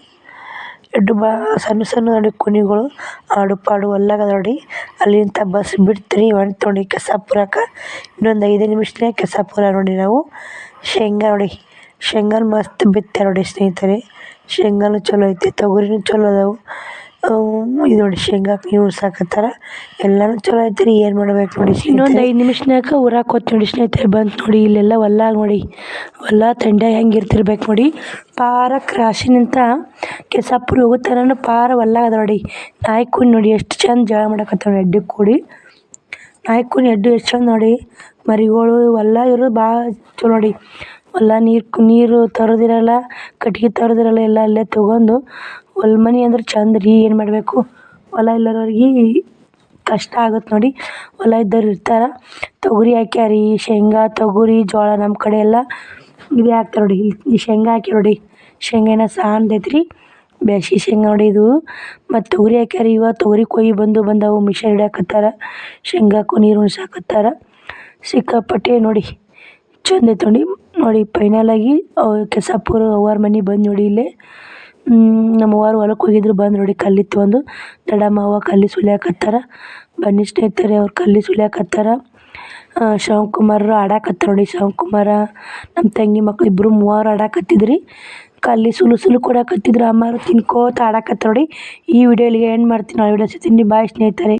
ಸಣ್ಣ ನೋಡಿ ಕುನಿಗಳು ಆಡು ಅಲ್ಲಾಗ ನೋಡಿ. ಅಲ್ಲಿಂದ ಬಸ್ ಬಿಡ್ತೀರಿ ಹೊಂಟು ನೋಡಿ ಕೆಸಾಪುರಕ್ಕೆ. ಇನ್ನೊಂದು 5 ನಿಮಿಷನೇ ಕೆಸಾಪುರ ನೋಡಿ. ನಾವು ಶೇಂಗಾನು ಮಸ್ತ್ ಬಿತ್ತಾರೆ ನೋಡಿ ಸ್ನೇಹಿತರೆ. ಶೇಂಗಾನು ಚಲೋ ಐತಿ, ತೊಗರಿನೂ ಚಲೋ ಅದಾವೆ. ಇದು ನೋಡಿ ಶೇಂಗಾಕ್ಕೆ ನೀರು ಉಳ್ಸಾಕತ್ತಾರ. ಎಲ್ಲನೂ ಚಲೋ ಐತಿ ರೀ, ಏನು ಮಾಡ್ಬೇಕು ನೋಡಿ. ಇನ್ನೊಂದು 5 ನಿಮಿಷನಾಗ ಊರಾಗ ಹೋತ್ ನೋಡಿ ಸ್ನೇಹಿತರೆ. ಬಂತು ನೋಡಿ ಇಲ್ಲೆಲ್ಲ ಹೊಲ್ಲಾಗ ನೋಡಿ. ಹೊಲ ತಂಡ್ಯಾಗ ಹೆಂಗೆ ಇರ್ತಿರ್ಬೇಕು ನೋಡಿ. ಪಾರ ಕ್ರಾಸಿನಿಂತ ಕೆಸಾಪುರ ಹೋಗುತ್ತಾನ ಪಾರ ಹೊಲ್ಲಾಗ ಅದ ನೋಡಿ. ನಾಯಿ ಕುನಿ ನೋಡಿ ಎಷ್ಟು ಚಂದ ಜಗಳ ಮಾಡಕತ್ತಾವ ಎಡ್ಡು ಕೂಡಿ. ನಾಯಿ ಕುನಿ ಎಡ್ಡು ಎಷ್ಟು ಚಂದ ನೋಡಿ. ಮರಿಗಳು ಹೊಲ ಇರೋದು ಭಾಳ ಚಲೋ ನೋಡಿ. ಹೊಲ ನೀರು ತರೋದಿರಲ್ಲ, ಕಟ್ಗೆ ತರೋದಿರಲ್ಲ, ಎಲ್ಲ ಅಲ್ಲೇ ತೊಗೊಂಡು ಹೊಲ ಮನೆ ಅಂದ್ರೆ ಚಂದ ರೀ. ಏನು ಮಾಡಬೇಕು, ಹೊಲ ಇಲ್ಲದವ್ರಿಗೆ ಕಷ್ಟ ಆಗುತ್ತೆ ನೋಡಿ. ಹೊಲ ಇದ್ದವ್ರು ಇರ್ತಾರೆ. ತೊಗರಿ ಹಾಕ್ಯಾರಿ, ಶೇಂಗಾ ತೊಗರಿ ಜೋಳ. ನಮ್ಮ ಕಡೆ ಎಲ್ಲ ಇದೇ ಹಾಕ್ತಾರೆ ನೋಡಿ. ಈ ಶೇಂಗಾ ಹಾಕಿ ನೋಡಿ. ಶೇಂಗಾ ಏನೋ ಸಾಂದೈತೆ ರೀ, ಬೇಸಿ ಶೇಂಗಾ ನೋಡಿ ಇದು. ಮತ್ತು ತೊಗರಿ ಹಾಕ್ಯಾರಿ. ಇವಾಗ ತೊಗರಿ ಕೊಯ್ಯಿ ಬಂದವು ಮಿಷನ್ ಹಿಡ್ಯಾಕತ್ತಾರ. ಶೇಂಗಾಕ್ಕೂ ನೀರು ಉಣ್ಸಾಕತ್ತಾರ. ಸಿಕ್ಕಾಪಟ್ಟೆ ನೋಡಿ ಚಂದ ಐತೆ ನೋಡಿ. ಫೈನಲಾಗಿ ಕೆಸಾಪುರ ಅವ್ವಾರ ಮನೆ ಬಂದು ನೋಡಿ. ಇಲ್ಲೇ ನಮ್ಮ ಅವ್ವಾರು ಹೊಲಕ್ಕೆ ಹೋಗಿದ್ರು, ಬಂದು ನೋಡಿ ಕಲ್ಲಿ ತೊಗೊಂಡು. ದೊಡ್ಡಮ್ಮ ಕಲ್ಲಿ ಸುಲಿಯಾಕತ್ತಾರ. ಬನ್ನಿ ಸ್ನೇಹಿತರೆ ಅವ್ರು ಕಲ್ಲಿ ಸುಲಿಯಾಕತ್ತಾರ. ಶಿವಕುಮಾರರು ಆಡಾಕತ್ತಾರ ನೋಡಿ. ಶಿವಕುಮಾರ ನಮ್ಮ ತಂಗಿ ಮಕ್ಳು ಇಬ್ಬರು 3 ಆಡಾಕತ್ತಿದ್ರಿ. ಕಲ್ಲಿ ಸುಲು ಕೊಡಾಕತ್ತಿದ್ರು. ಅಮ್ಮಾರು ತಿನ್ಕೋತ ಆಡಾಕತ್ತಾರ ನೋಡಿ. ಈ ವಿಡಿಯೋ ಇಲ್ಲಿಗೆ ಎಂಡ್ ಮಾಡ್ತೀನಿ. ವಿಡಿಯೋ ಸಿಗ್ತೀನಿ. ಬಾಯ್ ಸ್ನೇಹಿತರೆ.